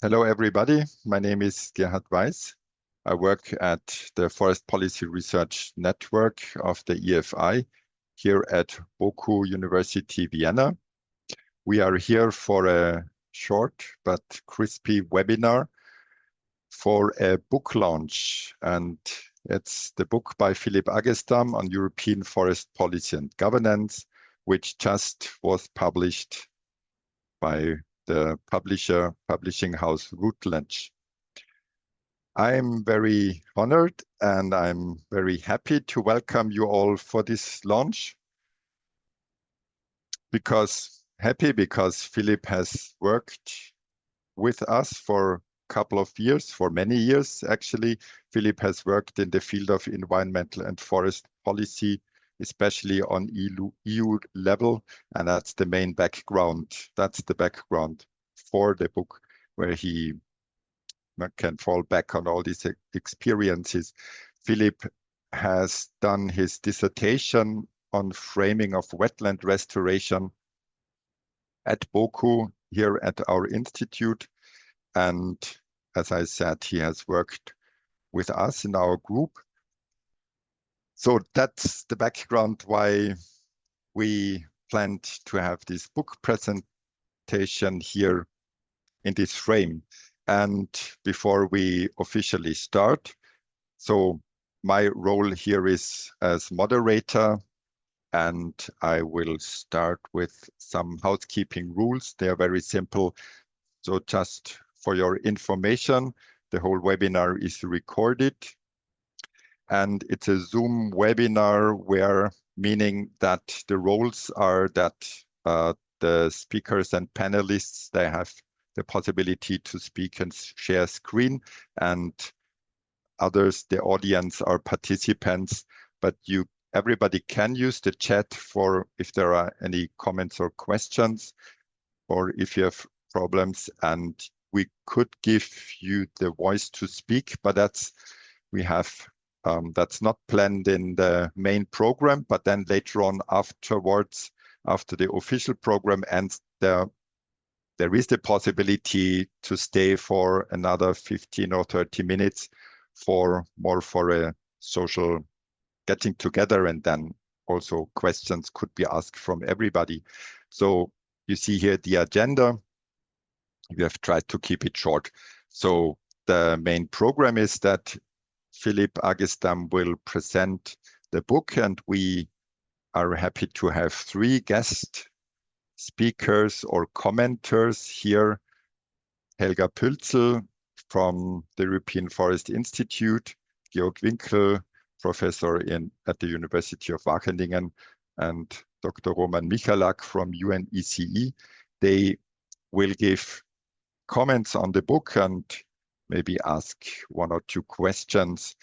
Hello, everybody. My name is Gerhard Weiss. I work at the Forest Policy Research Network of the EFI here at Boku University, Vienna. We are here for a short but crispy webinar for a book launch. And it's the book by Filip Aggestam on European forest policy and governance, which just was published by the publishing house Routledge. I'm very honored and I'm very happy to welcome you all for this launch. Because Filip has worked with us for a couple of years, for many years actually. Filip has worked in the field of environmental and forest policy, especially on EU level, and that's the main background. That's the background for the book, where he can fall back on all these experiences. Filip has done his dissertation on framing of wetland restoration at Boku here at our institute. And as I said, he has worked with us in our group. So that's the background why we planned to have this book presentation here in this frame. And before we officially start, so my role here is as moderator, and I will start with some housekeeping rules. They are very simple. So just for your information, the whole webinar is recorded. And it's a Zoom webinar where, meaning that the roles are that the speakers and panelists, they have the possibility to speak and share screen, and others, the audience, are participants, but everybody can use the chat for if there are any comments or questions, or if you have problems, and we could give you the voice to speak, but that's not planned in the main program, but then later on afterwards, after the official program ends, there is the possibility to stay for another 15 or 30 minutes for a social getting together, and then also questions could be asked from everybody. So you see here the agenda. We have tried to keep it short. So the main program is that Filip Aggestam will present the book, and we are happy to have 3 guest speakers or commenters here. Helga Puelzl from the European Forest Institute, Georg Winkel, professor at the University of Wageningen, and Dr. Roman Michalak from UNECE. They will give comments on the book and maybe ask 1 or 2 questions.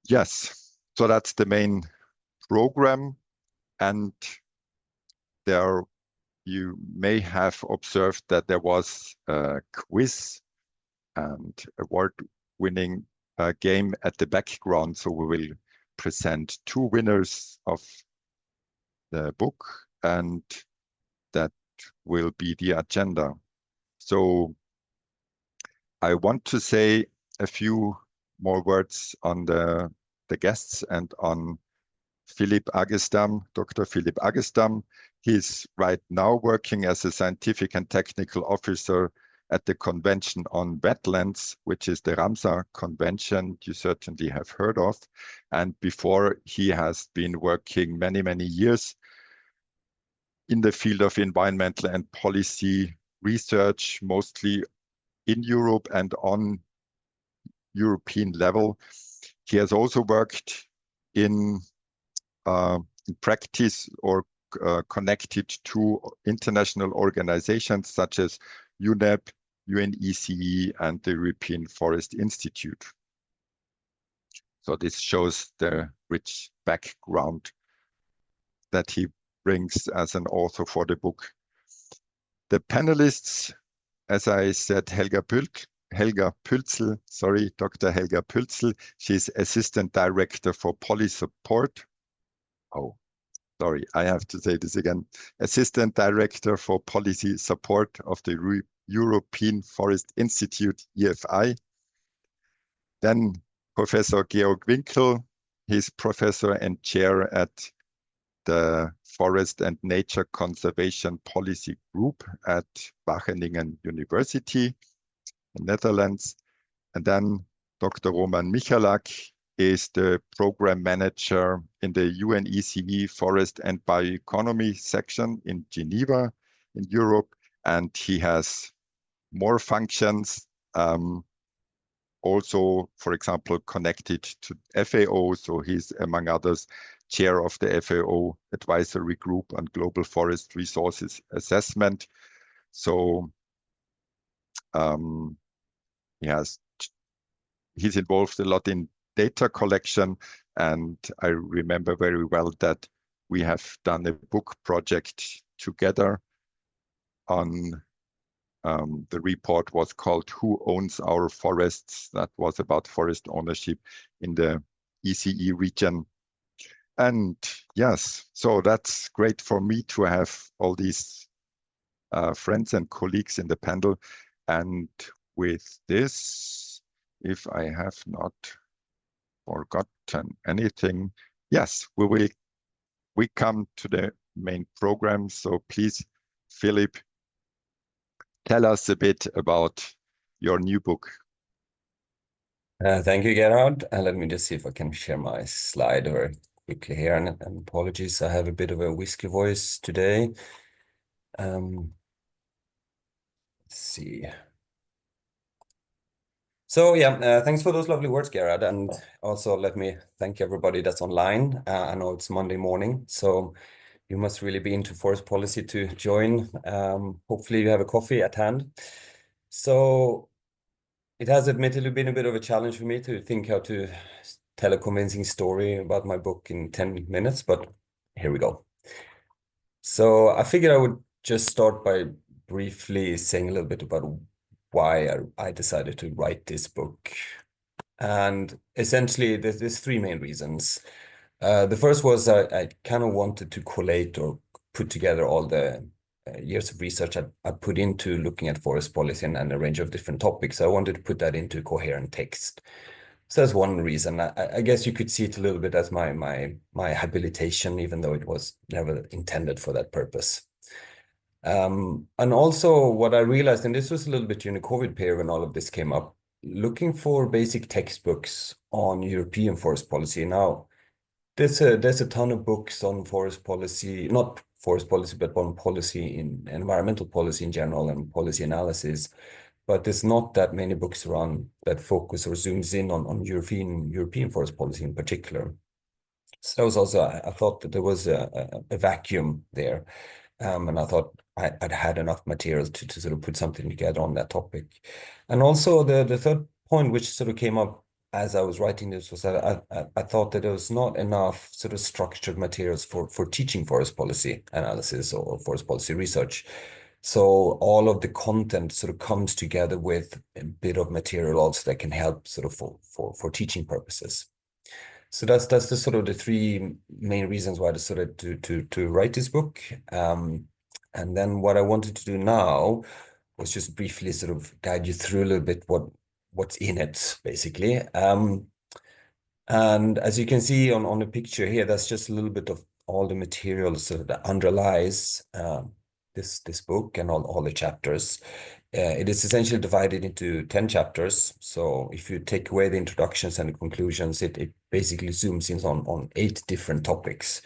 Yes, so that's the main program, and you may have observed that there was a quiz and award-winning game at the background. So we will present 2 winners of the book, and that will be the agenda. So I want to say a few more words on the guests and on Filip Aggestam, Dr. Filip Aggestam. He's right now working as a scientific and technical officer at the Convention on Wetlands, which is the Ramsar Convention you certainly have heard of. And before, he has been working many, many years in the field of environmental and policy research, mostly in Europe and on European level. He has also worked in practice or connected to international organizations such as UNEP, UNECE, and the European Forest Institute. So this shows the rich background that he brings as an author for the book. The panelists, as I said, Helga Puelzl, sorry, Dr. Helga Puelzl. She's Assistant Director for Policy Support. Oh, sorry, I have to say this again, Assistant Director for Policy Support of the European Forest Institute, EFI. Then Professor Georg Winkel, he's professor and chair at the Forest and Nature Conservation Policy Group at Wageningen University in Netherlands. And then Dr. Roman Michalak is the program manager in the UNECE Forest and Bioeconomy section in Geneva in Europe. And he has more functions, also, for example, connected to FAO. So he's, among others, chair of the FAO Advisory Group on Global Forest Resources Assessment. So he's involved a lot in data collection. And I remember very well that we have done a book project together on the report was called Who Owns Our Forests? That was about forest ownership in the ECE region. And yes, so that's great for me to have all these friends and colleagues in the panel. And with this, if I have not forgotten anything, yes, we come to the main program. So please, Filip, tell us a bit about your new book. Thank you, Gerhard. Let me just see if I can share my slide very quickly here. And apologies, I have a bit of a whiskey voice today. Let's see. So yeah, thanks for those lovely words, Gerhard. And also let me thank everybody that's online. I know it's Monday morning, so you must really be into forest policy to join. Hopefully you have a coffee at hand. So it has admittedly been a bit of a challenge for me to think how to tell a convincing story about my book in 10 minutes, but here we go. So I figured I would just start by briefly saying a little bit about why I decided to write this book. And essentially, there's three main reasons. The first was I kind of wanted to collate or put together all the years of research I put into looking at forest policy and a range of different topics. I wanted to put that into coherent text. So that's one reason. I guess you could see it a little bit as my habilitation, even though it was never intended for that purpose. And also what I realized, and this was a little bit during the COVID period when all of this came up, looking for basic textbooks on European forest policy. Now, there's a ton of books on forest policy, not forest policy, but on policy in environmental policy in general and policy analysis. But there's not that many books around that focus or zooms in on European forest policy in particular. So that was also, I thought that there was a vacuum there. And I thought I'd had enough material to sort of put something together on that topic. And also the third point, which sort of came up as I was writing this, was that I thought that there was not enough sort of structured materials for teaching forest policy analysis or forest policy research. So all of the content sort of comes together with a bit of material also that can help sort of for teaching purposes. So that's the sort of the three main reasons why I decided to write this book. And then what I wanted to do now was just briefly sort of guide you through a little bit what's in it, basically. And as you can see on the picture here, that's just a little bit of all the materials sort of that underlies this book and all the chapters. It is essentially divided into 10 chapters. So if you take away the introductions and the conclusions, it basically zooms in on 8 different topics.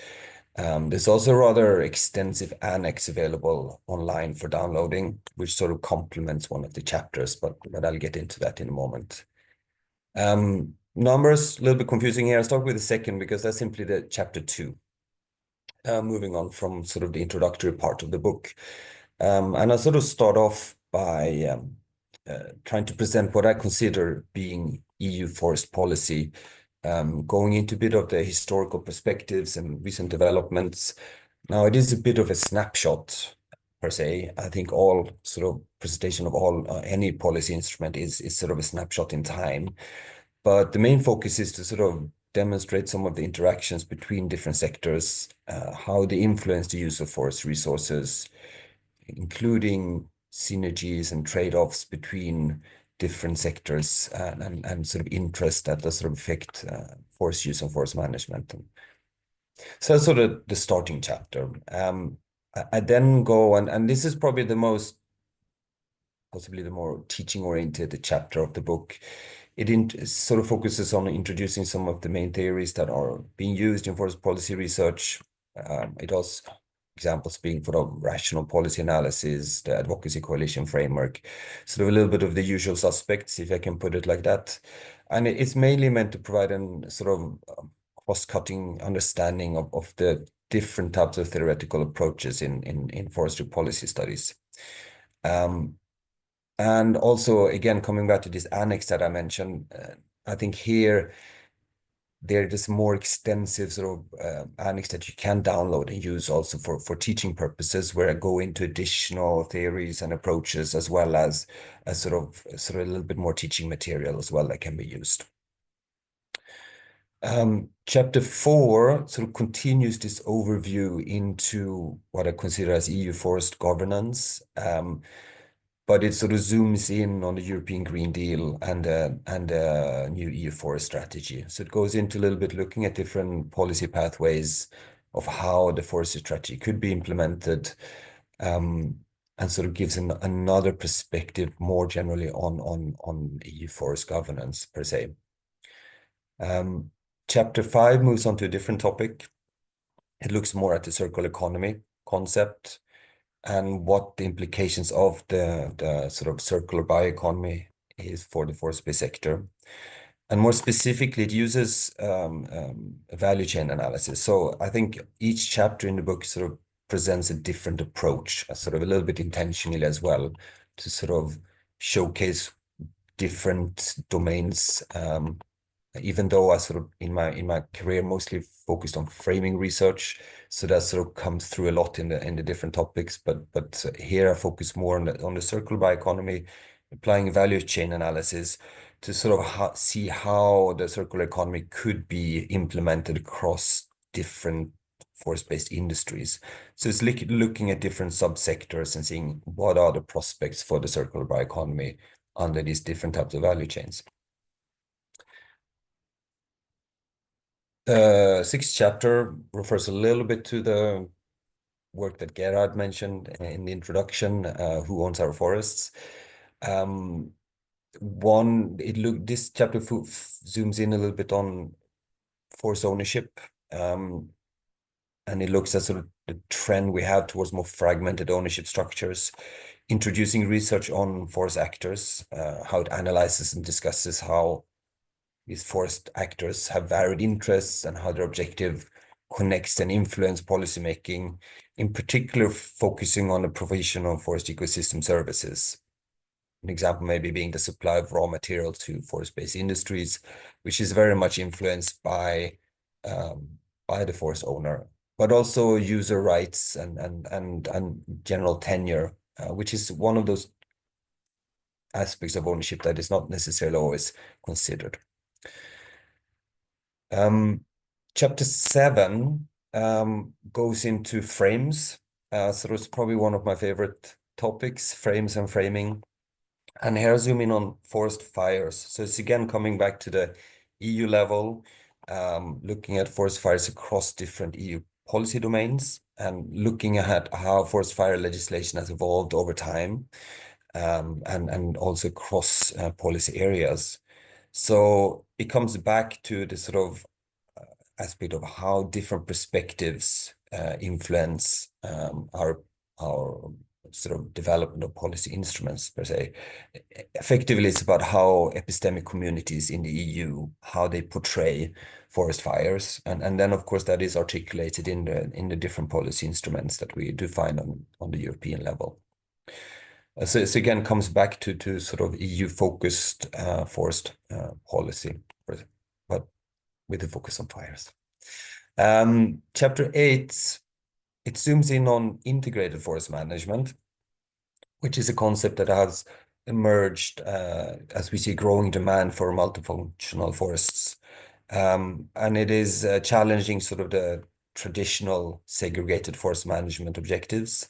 There's also a rather extensive annex available online for downloading, which sort of complements one of the chapters, but I'll get into that in a moment. Numbers, a little bit confusing here. I'll start with the second because that's simply the chapter 2. Moving on from sort of the introductory part of the book. And I'll sort of start off by trying to present what I consider being EU forest policy, going into a bit of the historical perspectives and recent developments. Now, it is a bit of a snapshot per se. I think all sort of presentation of any policy instrument is sort of a snapshot in time. But the main focus is to sort of demonstrate some of the interactions between different sectors, how they influence the use of forest resources, including synergies and trade-offs between different sectors and sort of interest that does sort of affect forest use and forest management. So that's sort of the starting chapter. I then go, and this is probably possibly the more teaching-oriented chapter of the book. It sort of focuses on introducing some of the main theories that are being used in forest policy research. It also examples being for the rational policy analysis, the advocacy coalition framework, sort of a little bit of the usual suspects, if I can put it like that. And it's mainly meant to provide a sort of cross-cutting understanding of the different types of theoretical approaches in forestry policy studies. And also, again, coming back to this annex that I mentioned, I think here there is more extensive sort of annex that you can download and use also for teaching purposes, where I go into additional theories and approaches, as well as sort of a little bit more teaching material as well that can be used. Chapter 4 sort of continues this overview into what I consider as EU forest governance. But it sort of zooms in on the European Green Deal and a new EU forest strategy. So it goes into a little bit looking at different policy pathways of how the forestry strategy could be implemented, and sort of gives another perspective more generally on EU forest governance per se. Chapter 5 moves on to a different topic. It looks more at the circular economy concept and what the implications of the sort of circular bioeconomy is for the forest-based sector. And more specifically, it uses a value chain analysis. So I think each chapter in the book sort of presents a different approach, sort of a little bit intentionally as well, to sort of showcase different domains. Even though I sort of in my career mostly focused on framing research, so that sort of comes through a lot in the different topics. But here I focus more on the circular bioeconomy, applying value chain analysis to sort of see how the circular economy could be implemented across different forest-based industries. So it's looking at different subsectors and seeing what are the prospects for the circular bioeconomy under these different types of value chains. The 6th chapter refers a little bit to the work that Gerhard mentioned in the introduction, who owns our forests. This chapter zooms in a little bit on forest ownership, and it looks at sort of the trend we have towards more fragmented ownership structures, introducing research on forest actors, how it analyzes and discusses how these forest actors have varied interests and how their objective connects and influence policymaking, in particular focusing on the provision of forest ecosystem services. An example maybe being the supply of raw material to forest-based industries, which is very much influenced by the forest owner, but also user rights and general tenure, which is one of those aspects of ownership that is not necessarily always considered. Chapter 7 goes into frames. So it's probably one of my favorite topics, frames and framing. And here I zoom in on forest fires. So it's again coming back to the EU level, looking at forest fires across different EU policy domains and looking at how forest fire legislation has evolved over time, and also across policy areas. So it comes back to the sort of aspect of how different perspectives influence our sort of development of policy instruments per se. Effectively, it's about how epistemic communities in the EU, how they portray forest fires, and then of course that is articulated in the different policy instruments that we do find on the European level. So it again comes back to sort of EU-focused forest policy, but with a focus on fires. Chapter 8, it zooms in on integrated forest management, which is a concept that has emerged as we see growing demand for multifunctional forests. And it is challenging sort of the traditional segregated forest management objectives.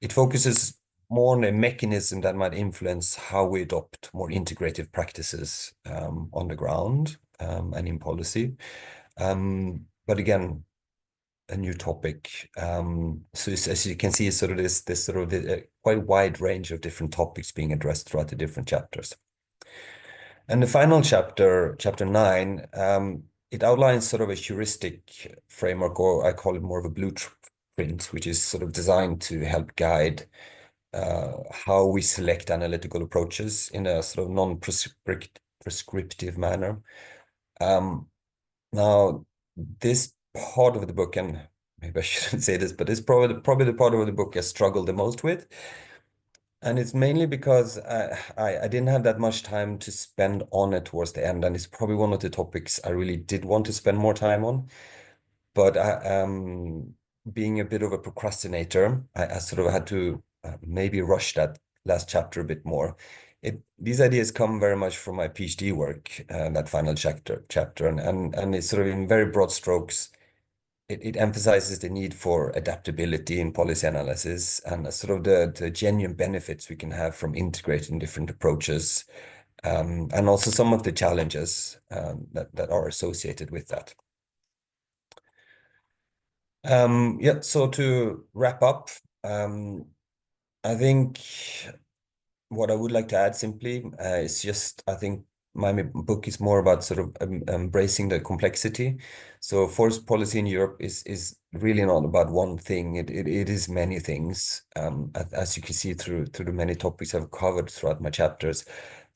It focuses more on a mechanism that might influence how we adopt more integrative practices on the ground and in policy. But again, a new topic. So as you can see, sort of this sort of quite wide range of different topics being addressed throughout the different chapters. And the final chapter, chapter 9, it outlines sort of a heuristic framework, or I call it more of a blueprint, which is sort of designed to help guide how we select analytical approaches in a sort of non-prescriptive manner. Now, this part of the book, and maybe I shouldn't say this, but it's probably the part of the book I struggled the most with. And it's mainly because I didn't have that much time to spend on it towards the end, and it's probably one of the topics I really did want to spend more time on. But being a bit of a procrastinator, I sort of had to maybe rush that last chapter a bit more. These ideas come very much from my PhD work, that final chapter, and it's sort of in very broad strokes. It emphasizes the need for adaptability in policy analysis and sort of the genuine benefits we can have from integrating different approaches, and also some of the challenges that are associated with that. Yeah, so to wrap up, I think what I would like to add simply is just, I think my book is more about sort of embracing the complexity. So forest policy in Europe is really not about one thing. It is many things, as you can see through the many topics I've covered throughout my chapters.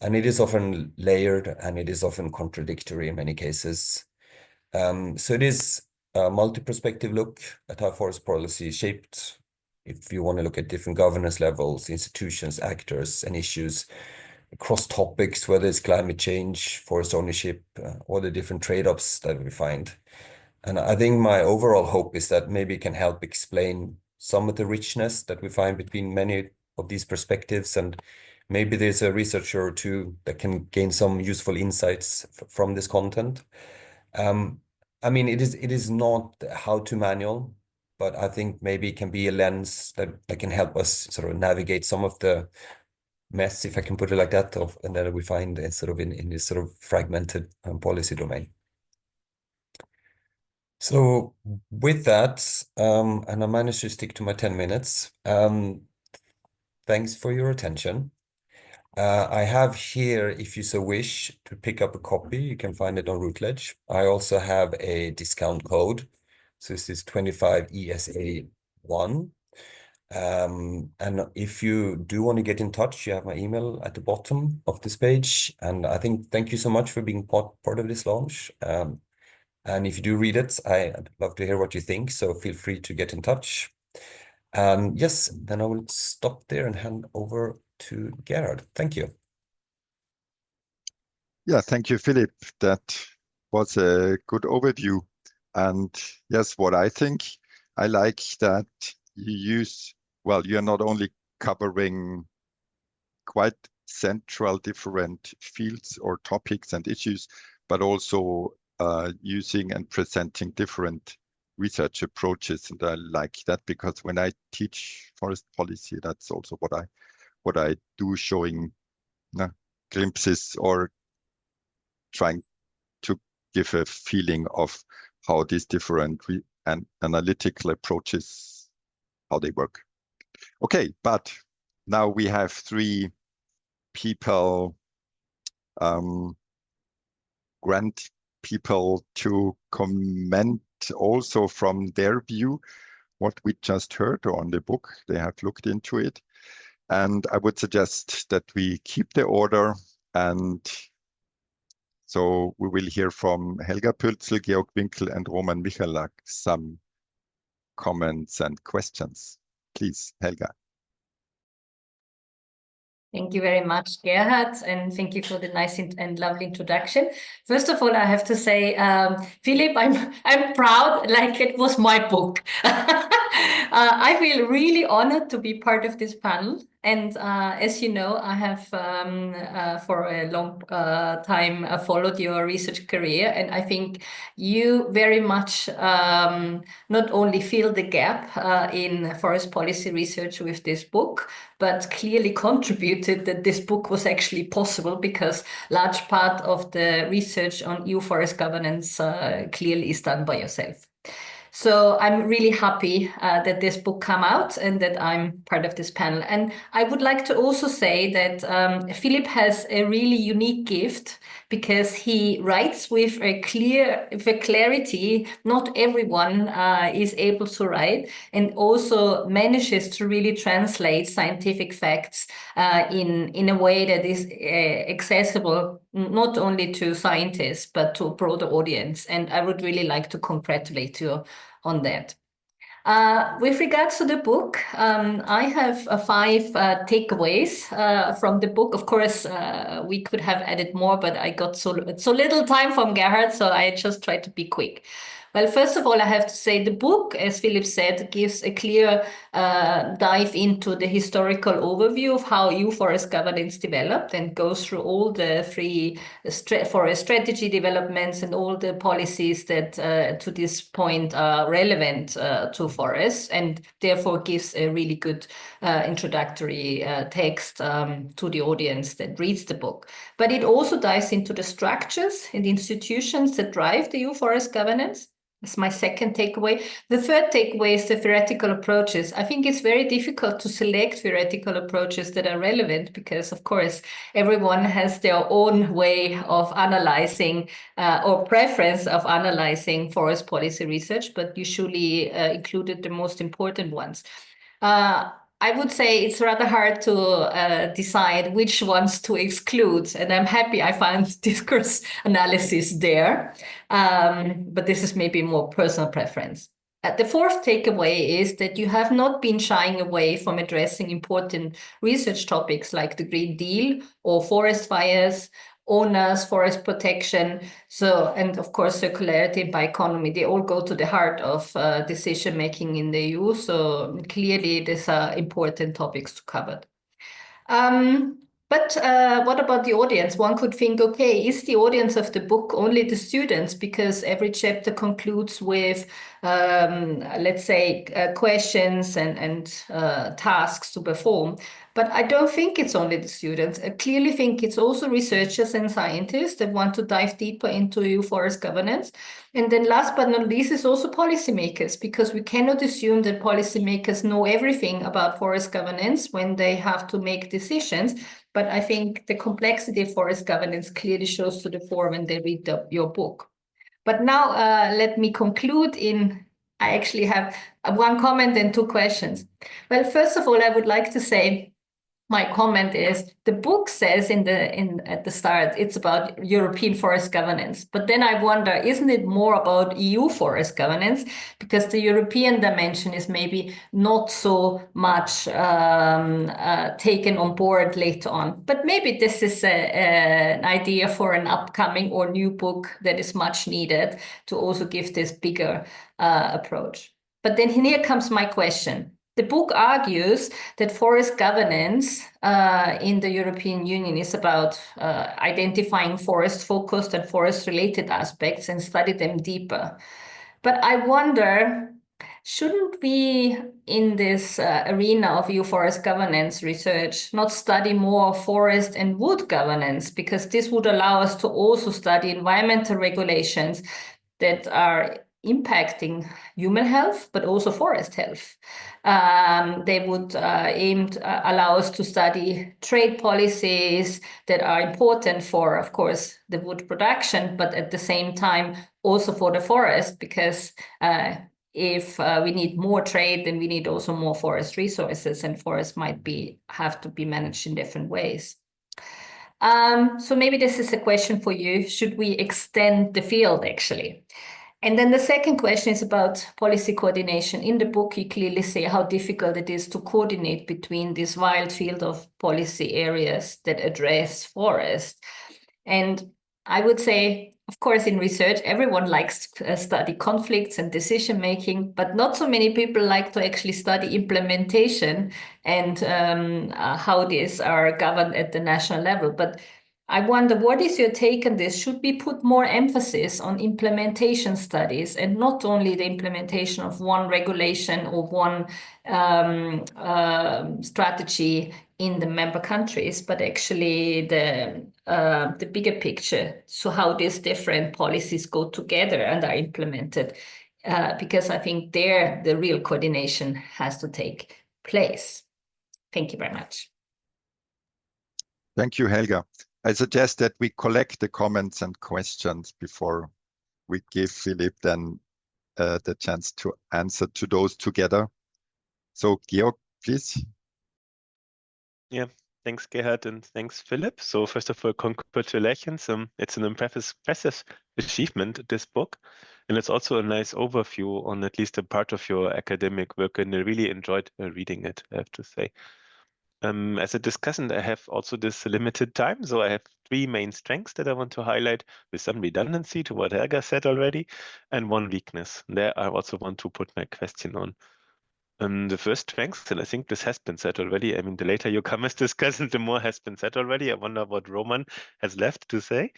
And it is often layered and it is often contradictory in many cases. So it is a multi-perspective look at how forest policy is shaped, if you want to look at different governance levels, institutions, actors, and issues across topics, whether it's climate change, forest ownership, or the different trade-offs that we find. And I think my overall hope is that maybe it can help explain some of the richness that we find between many of these perspectives, and maybe there's a researcher or two that can gain some useful insights from this content. I mean, it is not a how-to manual, but I think maybe it can be a lens that can help us sort of navigate some of the mess, if I can put it like that, and that we find sort of in this sort of fragmented policy domain. So with that, and I managed to stick to my 10 minutes. Thanks for your attention. I have here, if you so wish, to pick up a copy. You can find it on Routledge. I also have a discount code. So this is 25 ESA1. And if you do want to get in touch, you have my email at the bottom of this page. And I think thank you so much for being part of this launch. And if you do read it, I'd love to hear what you think. So feel free to get in touch. Yes, then I will stop there and hand over to Gerhard. Thank you. Yeah, thank you, Philip. That was a good overview. And yes, what I think, I like that you use, well, you're not only covering quite central different fields or topics and issues, but also using and presenting different research approaches. And I like that because when I teach forest policy, that's also what I do, showing glimpses or trying to give a feeling of how these different and analytical approaches, how they work. Okay, but now we have three people, grant people to comment also from their view what we just heard on the book. They have looked into it. And I would suggest that we keep the order. And so we will hear from Helga Puelzl, Georg Winkel, and Roman Michalak some comments and questions. Please, Helga. Thank you very much, Gerhard, and thank you for the nice and lovely introduction. First of all, I have to say, Philip, I'm proud, like it was my book. I feel really honored to be part of this panel, And as you know, I have for a long time followed your research career, and I think you very much not only fill the gap in forest policy research with this book, but clearly contributed that this book was actually possible, because large part of the research on EU forest governance clearly is done by yourself. So I'm really happy that this book came out and that I'm part of this panel. And I would like to also say that Filip has a really unique gift, because he writes with a clarity not everyone is able to write, and also manages to really translate scientific facts in a way that is accessible not only to scientists but to a broader audience. And I would really like to congratulate you on that. With regards to the book, I have 5 takeaways from the book. Of course, we could have added more, but I got so little time from Gerhard, so I just tried to be quick. Well, first of all, I have to say the book, as Filip said, gives a clear dive into the historical overview of how EU forest governance developed, and goes through all the 3 forest strategy developments and all the policies that to this point are relevant to forests, and therefore gives a really good introductory text to the audience that reads the book. But it also dives into the structures and institutions that drive the EU forest governance. That's my second takeaway. The third takeaway is the theoretical approaches. I think it's very difficult to select theoretical approaches that are relevant, because, of course, everyone has their own way of analyzing or preference of analyzing forest policy research, but usually included the most important ones. I would say it's rather hard to decide which ones to exclude, and I'm happy I found discourse analysis there, but this is maybe more personal preference. The fourth takeaway is that you have not been shying away from addressing important research topics like the Green Deal or forest fires, owners, forest protection, and of course circularity and bioeconomy. They all go to the heart of decision making in the EU. So clearly these are important topics to cover. But what about the audience? One could think, okay, is the audience of the book only the students? Because every chapter concludes with, let's say, questions and tasks to perform. But I don't think it's only the students. I clearly think it's also researchers and scientists that want to dive deeper into EU forest governance. And then last but not least is also policymakers, because we cannot assume that policymakers know everything about forest governance when they have to make decisions. But I think the complexity of forest governance clearly shows to the fore when they read your book. But now let me conclude I actually have 1 comment and 2 questions. Well, first of all, I would like to say, my comment is the book says at the start it's about European forest governance, but then I wonder, isn't it more about EU forest governance? Because the European dimension is maybe not so much taken on board later on. But maybe this is an idea for an upcoming or new book that is much needed to also give this bigger approach. But then here comes my question. The book argues that forest governance in the European Union is about identifying forest-focused and forest-related aspects and study them deeper. But I wonder, shouldn't we, in this arena of EU forest governance research, not study more forest and wood governance? Because this would allow us to also study environmental regulations that are impacting human health, but also forest health. They would aim to allow us to study trade policies that are important for, of course, the wood production, but at the same time also for the forest, because if we need more trade, then we need also more forest resources, and forests might have to be managed in different ways. So maybe this is a question for you. Should we extend the field, actually? And then the second question is about policy coordination. In the book, you clearly say how difficult it is to coordinate between this wide field of policy areas that address forest. And I would say of course, in research, everyone likes to study conflicts and decision making, but not so many people like to actually study implementation and how these are governed at the national level. But I wonder, what is your take on this? Should we put more emphasis on implementation studies and not only the implementation of one regulation or one strategy in the member countries, but actually the bigger picture? So how these different policies go together and are implemented, because I think there the real coordination has to take place. Thank you very much. Thank you, Helga. I suggest that we collect the comments and questions before we give Filip then the chance to answer to those together. So Georg, please. Yeah, thanks Gerhard and thanks Filip. So first of all, congratulations. It's an impressive achievement, this book. And it's also a nice overview on at least a part of your academic work, and I really enjoyed reading it, I have to say. As a discussant, I have also this limited time, so I have 3 main strengths that I want to highlight with some redundancy to what Helga said already, and 1 weakness. There I also want to put my question on. The first strength, and I think this has been said already, I mean, the later you come as discussant, the more has been said already. I wonder what Roman has left to say,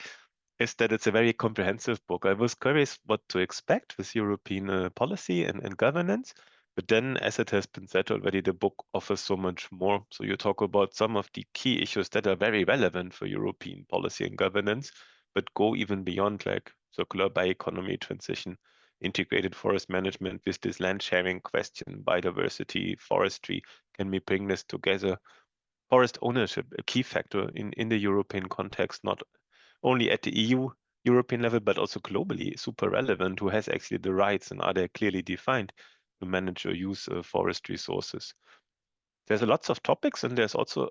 is that it's a very comprehensive book. I was curious what to expect with European policy and governance. But then, as it has been said already, the book offers so much more. So you talk about some of the key issues that are very relevant for European policy and governance, but go even beyond, like circular bioeconomy transition, integrated forest management with this land sharing question, biodiversity, forestry. Can we bring this together? Forest ownership, a key factor in the European context, not only at the EU, European level, but also globally, super relevant. Who has actually the rights and are they clearly defined to manage or use forest resources? There's lots of topics, and there's also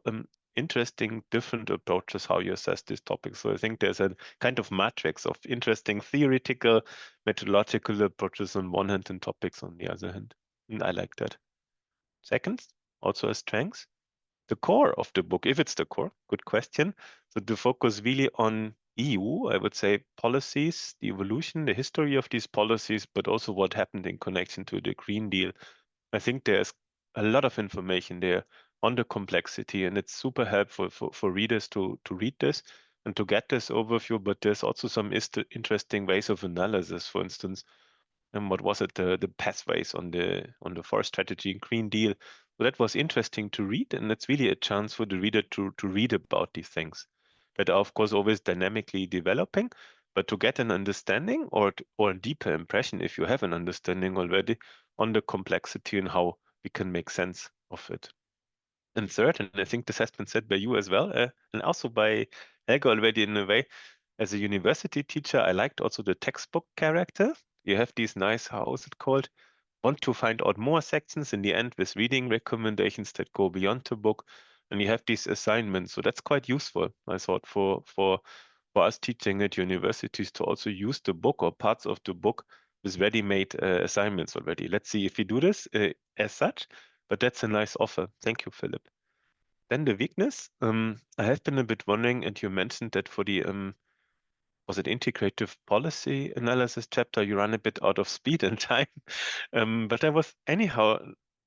interesting different approaches how you assess these topics. So I think there's a kind of matrix of interesting theoretical, methodological approaches on one hand and topics on the other hand. And I like that. Second, also a strength, the core of the book, if it's the core, good question. So the focus really on EU, I would say policies, the evolution, the history of these policies, but also what happened in connection to the Green Deal. I think there's a lot of information there on the complexity, and it's super helpful for readers to read this and to get this overview. But there's also some interesting ways of analysis, for instance. And what was it? The pathways on the forest strategy and Green Deal. So that was interesting to read, and it's really a chance for the reader to read about these things that are, of course, always dynamically developing. But to get an understanding or a deeper impression, if you have an understanding already, on the complexity and how we can make sense of it. And third, and I think this has been said by you as well, and also by Helga already in a way, as a university teacher, I liked also the textbook character. You have these nice, how is it called? Want to find out more sections in the end with reading recommendations that go beyond the book. And you have these assignments. So that's quite useful, I thought, for us teaching at universities to also use the book or parts of the book with ready-made assignments already. Let's see if we do this as such, but that's a nice offer. Thank you, Filip. Then the weakness. I have been a bit wondering, and you mentioned that for the was it integrative policy analysis chapter, you run a bit out of speed and time. But I was anyhow,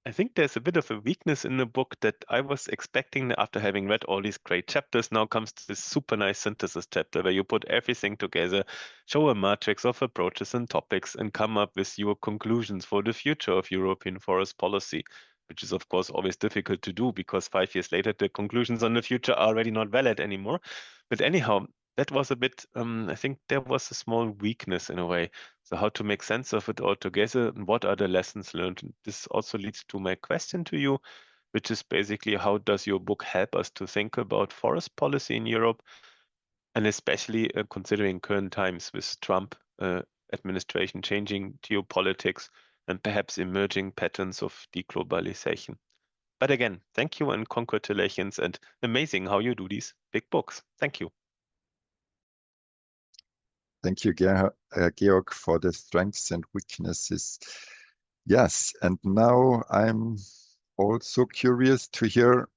I think there's a bit of a weakness in the book that I was expecting after having read all these great chapters. Now comes this super nice synthesis chapter where you put everything together, show a matrix of approaches and topics, and come up with your conclusions for the future of European forest policy, which is, of course, always difficult to do because 5 years later, the conclusions on the future are already not valid anymore. But anyhow, that was a bit, I think there was a small weakness in a way. So how to make sense of it all together and what are the lessons learned? And this also leads to my question to you, which is basically how does your book help us to think about forest policy in Europe? And especially considering current times with Trump administration changing geopolitics and perhaps emerging patterns of deglobalization. But again, thank you and congratulations, and amazing how you do these big books. Thank you. Thank you, Georg, for the strengths and weaknesses. Yes, and now I'm also curious to hear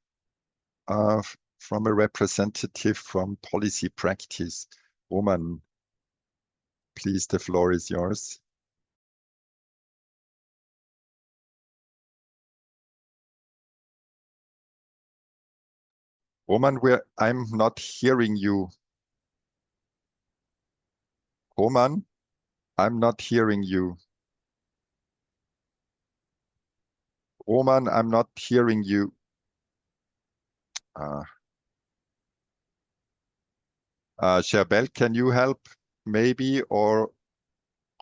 from a representative from policy practice. Roman, please, the floor is yours. Roman, I'm not hearing you. Roman, I'm not hearing you. Roman, I'm not hearing you. Charbel, can you help maybe? Or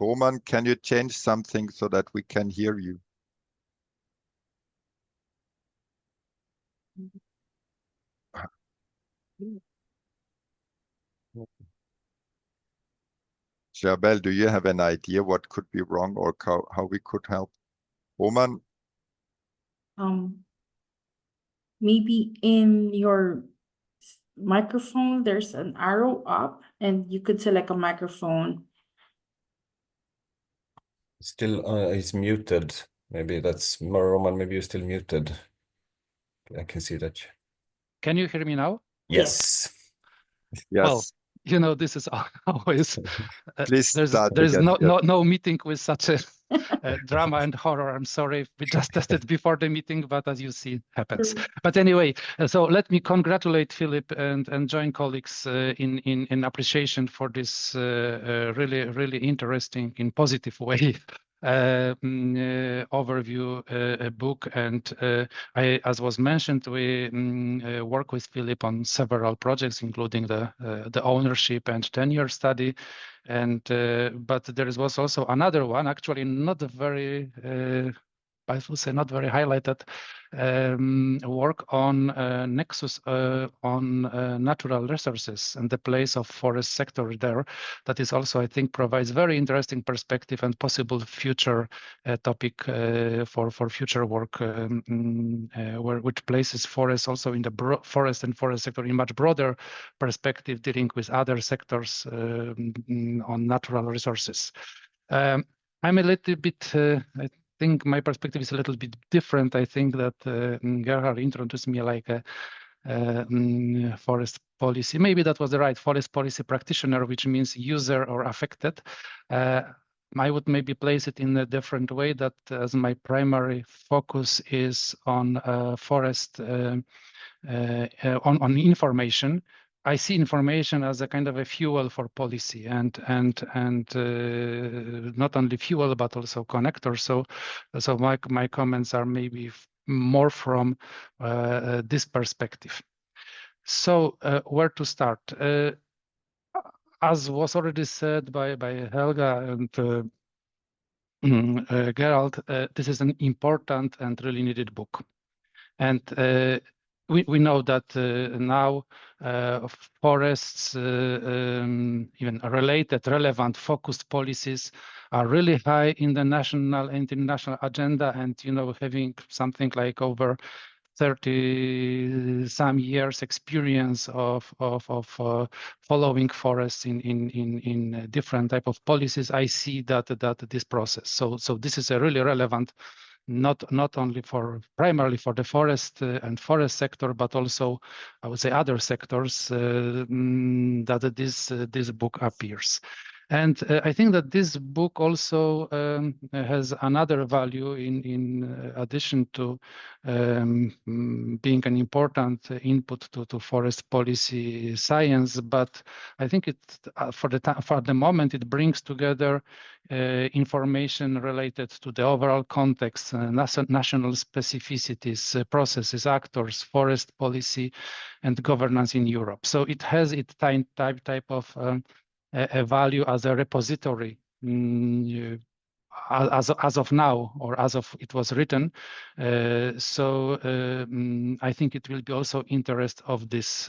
Roman, can you change something so that we can hear you? Charbel, do you have an idea what could be wrong or how we could help? Roman? Maybe in your microphone, there's an arrow up and you could select a microphone. Still, he's muted. Maybe that's Roman. Maybe you're still muted. I can see that. Can you hear me now? Yes. Yes. Well, you know, this is always Please there's start again. no meeting with such a drama and horror. I'm sorry, we just tested before the meeting, but as you see, it happens. But anyway, so let me congratulate Filip and join colleagues in appreciation for this really interesting, in positive way, overview book. And as was mentioned, we work with Filip on several projects, including the ownership and tenure study. And but there was also another one, actually not very I would say not very highlighted, work on nexus on natural resources and the place of forest sector there. That is also, I think, provides very interesting perspective and possible future topic for future work, which places forests also in the forest and forest sector in much broader perspective, dealing with other sectors on natural resources. I'm a little bit, I think my perspective is a little bit different. I think that Gerhard introduced me like a forest policy. Maybe that was the right forest policy practitioner, which means user or affected. I would maybe place it in a different way, that as my primary focus is on forest, on information. I see information as a kind of a fuel for policy, and not only fuel but also connector. So my comments are maybe more from this perspective. So where to start? As was already said by Helga and Gerald, this is an important and really needed book. And we know that now forests, even related, relevant, focused policies are really high in the national and international agenda. And, you know, having something like over 30 some years experience of following forests in different type of policies, I see that this process. So this is a really relevant, not only primarily for the forest and forest sector, but also I would say other sectors that this book appears. And I think that this book also has another value in addition to being an important input to forest policy science. But I think it for the moment it brings together information related to the overall context, national specificities, processes, actors, forest policy, and governance in Europe. So it has its type of a value as a repository as of now, or as of it was written. So I think it will be also interest of this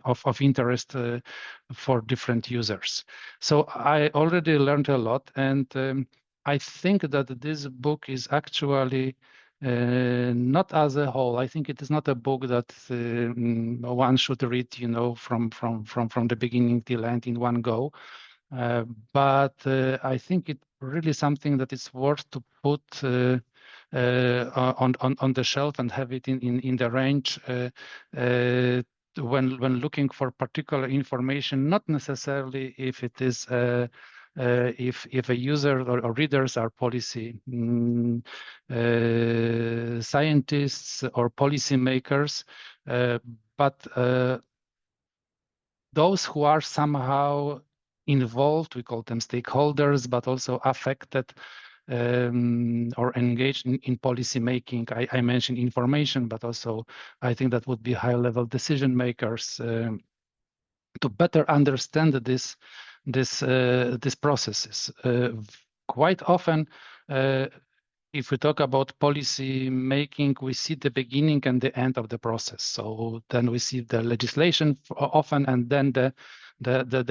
of interest for different users. So I already learned a lot, and I think that this book is actually not as a whole. I think it is not a book that one should read, you know, from the beginning till end in one go. But I think it really something that is worth to put on the shelf and have it in the range when looking for particular information, not necessarily if it is if a user or readers are policy scientists or policymakers, but those who are somehow involved, we call them stakeholders, but also affected or engaged in policy making. I mentioned information, but also I think that would be high-level decision makers to better understand these processes. Quite often, if we talk about policy making, we see the beginning and the end of the process. So then we see the legislation often, and then the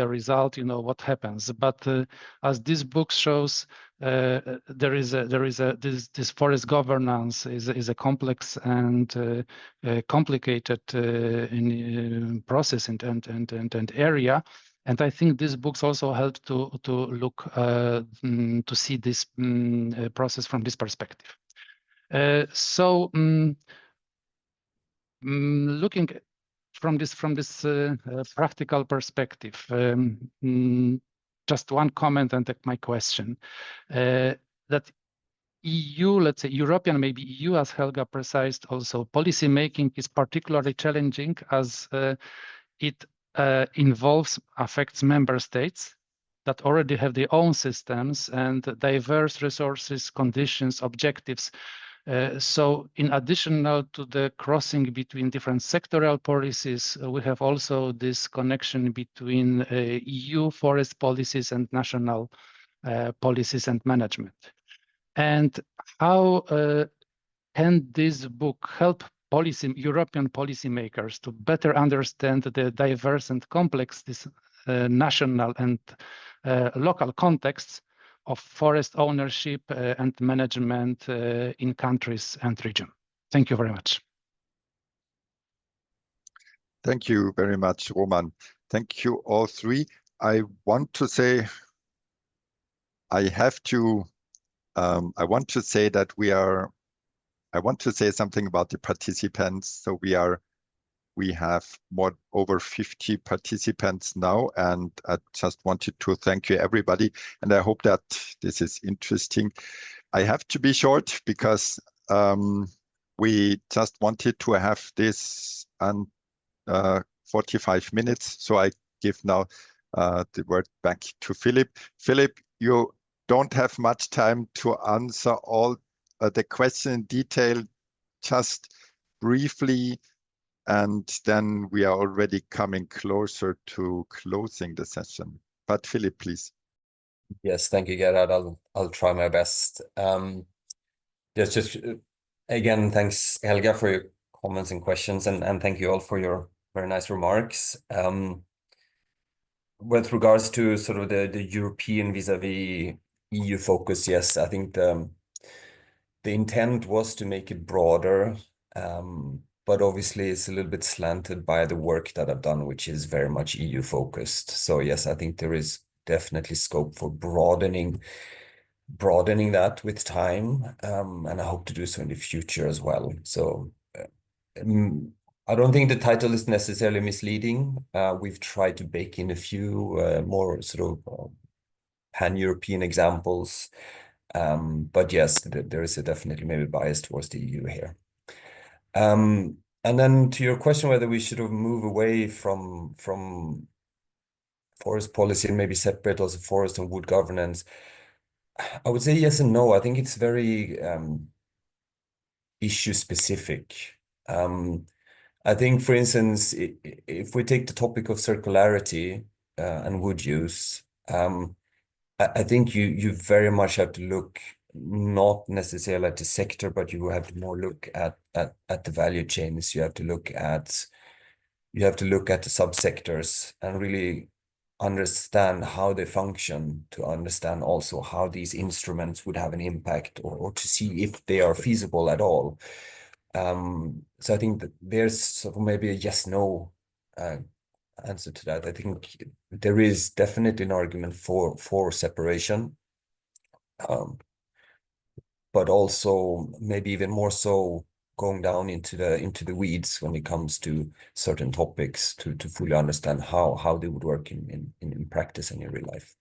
result, what happens. But as this book shows, this forest governance is a complex and complicated process and area. And I think these books also help to look to see this process from this perspective. Looking from this practical perspective, just one comment and my question, that EU, let's say European, maybe EU, as Helga precised, also policy making is particularly challenging as it affects member states that already have their own systems and diverse resources, conditions, objectives. So in addition to the crossing between different sectoral policies, we have also this connection between EU forest policies and national policies and management. And how can this book help European policymakers to better understand the diverse and complex national and local contexts of forest ownership and management in countries and regions? Thank you very much. Thank you very much, Roman. Thank you all three. I want to say, I want to say that I want to say something about the participants. So we have over 50 participants now, and I just wanted to thank you, everybody. And I hope that this is interesting. I have to be short because we just wanted to have this 45 minutes. So I give now the word back to Filip. Filip, you don't have much time to answer all the question in detail, just briefly, and then we are already coming closer to closing the session. But Filip, please. Yes, thank you, Gerhard. I'll try my best. Just again, thanks, Helga, for your comments and questions, and thank you all for your very nice remarks. With regards to sort of the European vis-a-vis EU focus, yes, I think the intent was to make it broader, but obviously it's a little bit slanted by the work that I've done, which is very much EU focused. So yes, I think there is definitely scope for broadening that with time, and I hope to do so in the future as well. So I don't think the title is necessarily misleading. We've tried to bake in a few more sort of pan-European examples, but yes, there is a definitely maybe bias towards the EU here. And then to your question whether we should move away from forest policy and maybe separate also forest and wood governance, I would say yes and no. I think it's very issue specific. I think, for instance, if we take the topic of circularity and wood use, I think you very much have to look not necessarily at the sector, but you have to more look at the value chains. You have to look at the subsectors and really understand how they function, to understand also how these instruments would have an impact, or to see if they are feasible at all. So I think that there's sort of maybe a yes/no answer to that. I think there is definitely an argument for separation, but also maybe even more so going down into the weeds when it comes to certain topics to fully understand how they would work in practice and in real life.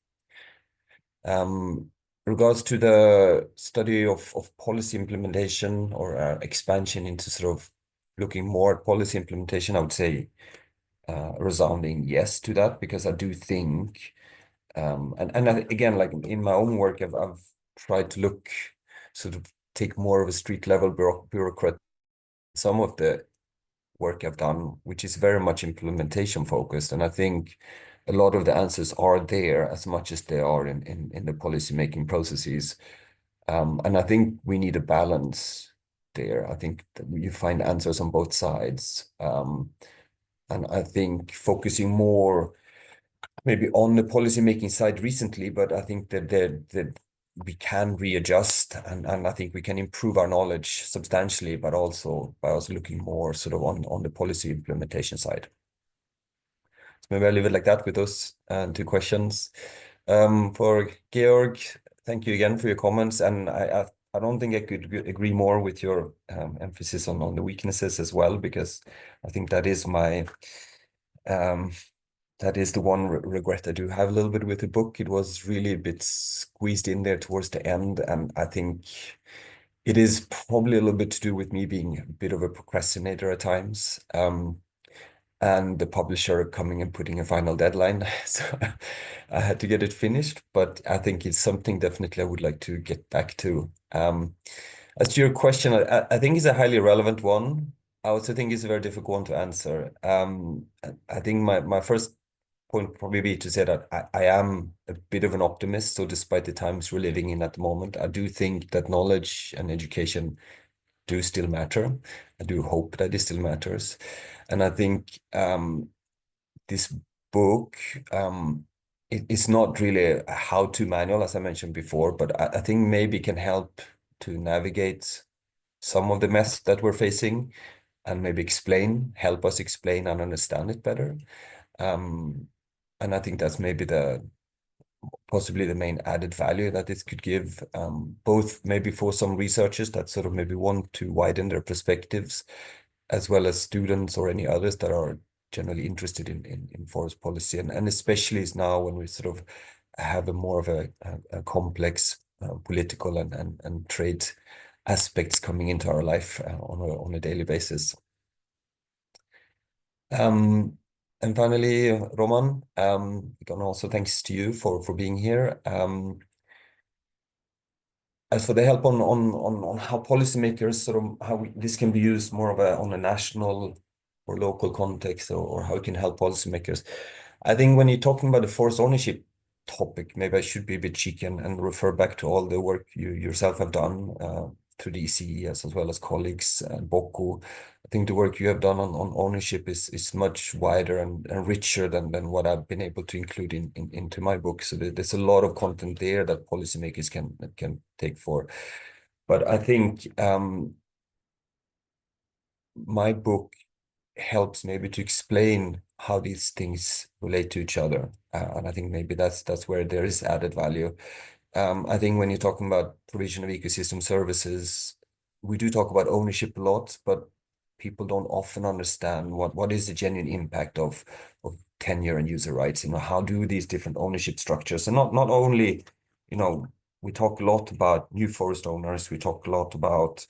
Regards to the study of policy implementation or expansion into sort of looking more at policy implementation, I would say resounding yes to that, because I do think, again, like in my own work, I've tried to look, sort of take more of a street level bureaucrat. Some of the work I've done, which is very much implementation focused, and I think a lot of the answers are there as much as they are in the policy making processes. And I think we need a balance there. I think that you find answers on both sides. And I think focusing more maybe on the policy making side recently, but I think that we can readjust, and I think we can improve our knowledge substantially, but also by us looking more sort of on the policy implementation side. So maybe I'll leave it like that with those two questions. For Georg, thank you again for your comments, and I don't think I could agree more with your emphasis on the weaknesses as well, because I think that is my that is the one regret I do have a little bit with the book. It was really a bit squeezed in there towards the end, and I think it is probably a little bit to do with me being a bit of a procrastinator at times, and the publisher coming and putting a final deadline. So I had to get it finished, but I think it's something definitely I would like to get back to. As to your question, I think it's a highly relevant one. I also think it's a very difficult one to answer. I think my first point probably be to say that I am a bit of an optimist. So despite the times we're living in at the moment, I do think that knowledge and education do still matter. I do hope that it still matters. And I think this book, it's not really a how-to manual, as I mentioned before, but I think maybe can help to navigate some of the mess that we're facing, and maybe help us explain and understand it better. And I think that's maybe possibly the main added value that this could give, both maybe for some researchers that sort of maybe want to widen their perspectives, as well as students or any others that are generally interested in forest policy, and especially now when we sort of have a more of a complex political and trade aspects coming into our life on a daily basis. And finally, Roman, again, also thanks to you for being here. As for the help on how policymakers sort of this can be used more of on a national or local context, or how it can help policymakers. I think when you're talking about the forest ownership topic, maybe I should be a bit cheeky and refer back to all the work you yourself have done through the ECES, as well as colleagues and BOKU. I think the work you have done on ownership is much wider and richer than what I've been able to include into my book. So there's a lot of content there that policymakers can take for. But I think my book helps maybe to explain how these things relate to each other, and I think maybe that's where there is added value. I think when you're talking about provision of ecosystem services, we do talk about ownership a lot, but people don't often understand what is the genuine impact of tenure and user rights. How do these different ownership structures, and not only, we talk a lot about new forest owners, we talk a lot about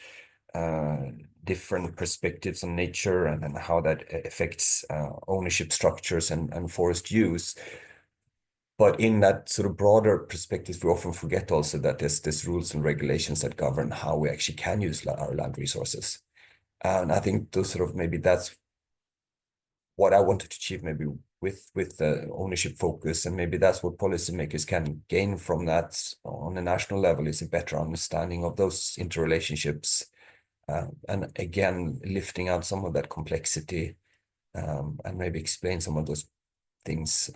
different perspectives on nature and how that affects ownership structures and forest use. But in that sort of broader perspective, we often forget also that there's rules and regulations that govern how we actually can use our land resources. And I think those sort of, maybe that's what I wanted to achieve, maybe with the ownership focus, and maybe that's what policymakers can gain from that on a national level, is a better understanding of those interrelationships. And again, lifting out some of that complexity, and maybe explain some of those things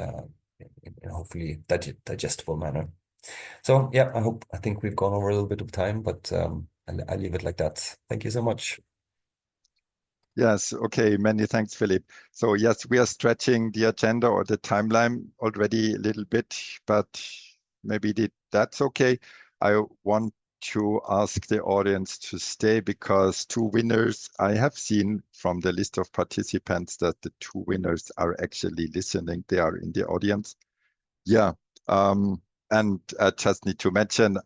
in hopefully digestible manner. So yeah, I think we've gone over a little bit of time, but I'll leave it like that. Thank you so much. Yes, okay, many thanks, Filip. So yes, we are stretching the agenda or the timeline already a little bit, but maybe that's okay. I want to ask the audience to stay, because two winners, I have seen from the list of participants that the two winners are actually listening. They are in the audience. Yeah, And I just need to mention,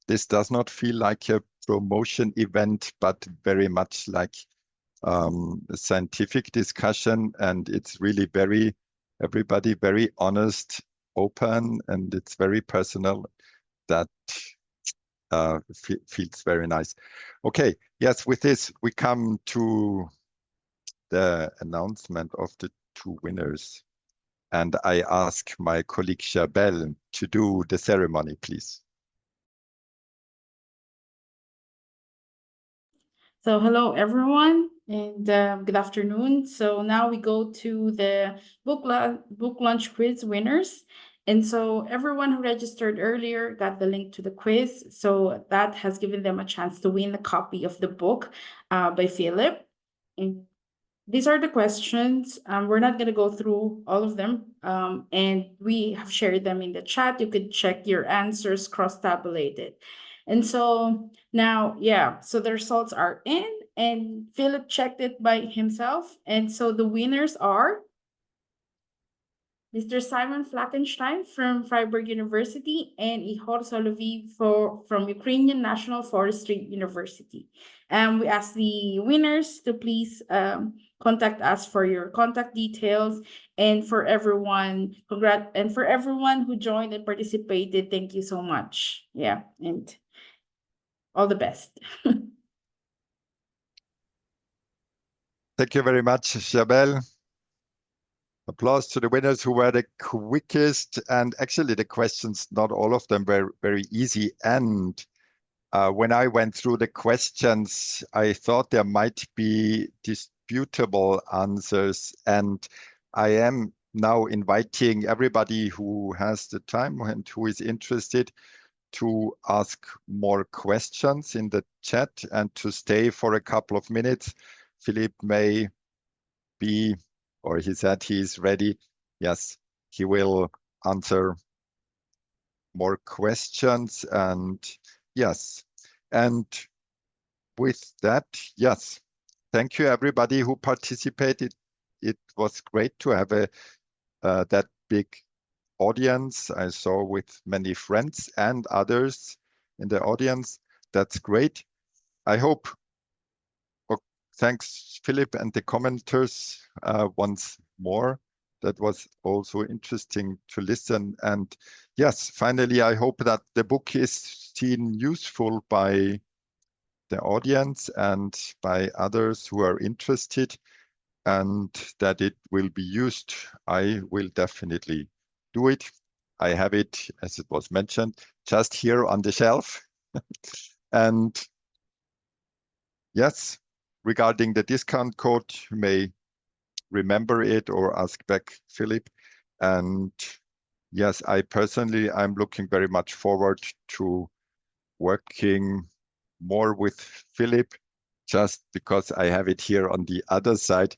this does not feel like a promotion event, but very much like a scientific discussion. And it's really everybody very honest, open, and it's very personal. That feels very nice. Okay, yes, with this, we come to the announcement of the 2 winners. And I ask my colleague Chabelle to do the ceremony, please. So hello, everyone, and good afternoon. So now we go to the book lunch quiz winners. And so everyone who registered earlier got the link to the quiz. So that has given them a chance to win a copy of the book by Filip. And these are the questions. We're not going to go through all of them. And we have shared them in the chat. You could check your answers cross-tabulated. And so now, yeah, so the results are in, and Filip checked it by himself. And so the winners are Mr. Simon Flakenstein from Freiburg University and Ihor Soloviy from Ukrainian National Forestry University. And we ask the winners to please contact us for your contact details. And for everyone, and for everyone who joined and participated, thank you so much. Yeah, and all the best. Thank you very much, Chabelle. Applause to the winners who were the quickest. And actually the questions, not all of them were very easy. And when I went through the questions, I thought there might be disputable answers. And I am now inviting everybody who has the time and who is interested to ask more questions in the chat and to stay for a couple of minutes. Filip may be, or he said he's ready. Yes, he will answer more questions. And yes, and with that, yes, thank you everybody who participated. It was great to have that big audience. I saw with many friends and others in the audience. That's great. I hope. Thanks, Filip, and the commenters once more. That was also interesting to listen. And yes, finally, I hope that the book is seen useful by the audience and by others who are interested, and that it will be used. I will definitely do it. I have it, as it was mentioned, just here on the shelf. And yes, regarding the discount code, you may remember it or ask back Filip. And yes, I'm looking very much forward to working more with Filip, just because I have it here on the other side.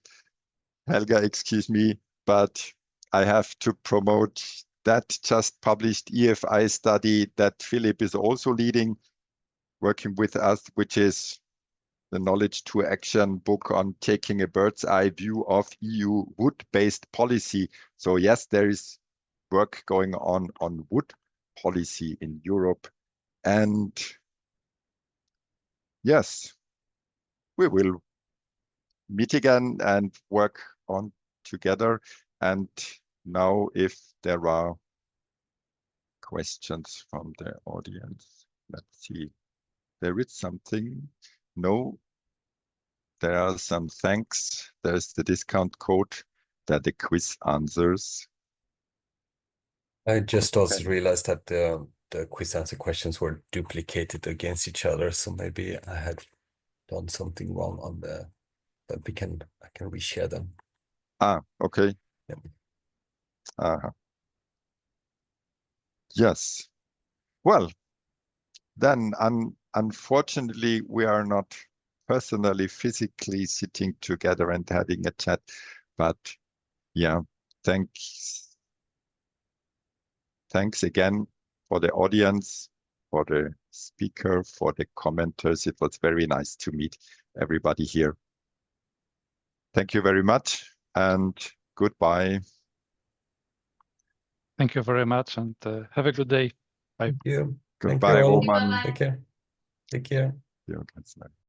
Helga, excuse me, but I have to promote that just published EFI study that Filip is also leading, working with us, which is the Knowledge to Action book on taking a bird's eye view of EU wood-based policy. So yes, there is work going on wood policy in Europe. And yes, we will meet again and work on together. And now if there are questions from the audience, let's see. There is something. No. There are some thanks. There's the discount code that the quiz answers. I just also realized that the quiz answer questions were duplicated against each other. So maybe I had done something wrong on the, but I can reshare them. Okay. Yeah. Yes. Well, then unfortunately, we are not personally, physically sitting together and having a chat. But yeah, thanks again for the audience, for the speaker, for the commenters. It was very nice to meet everybody here. Thank you very much and goodbye. Thank you very much, and have a good day. Bye. Thank you. Goodbye, all. Roman. Take care. Take care. Ja, ganz nett.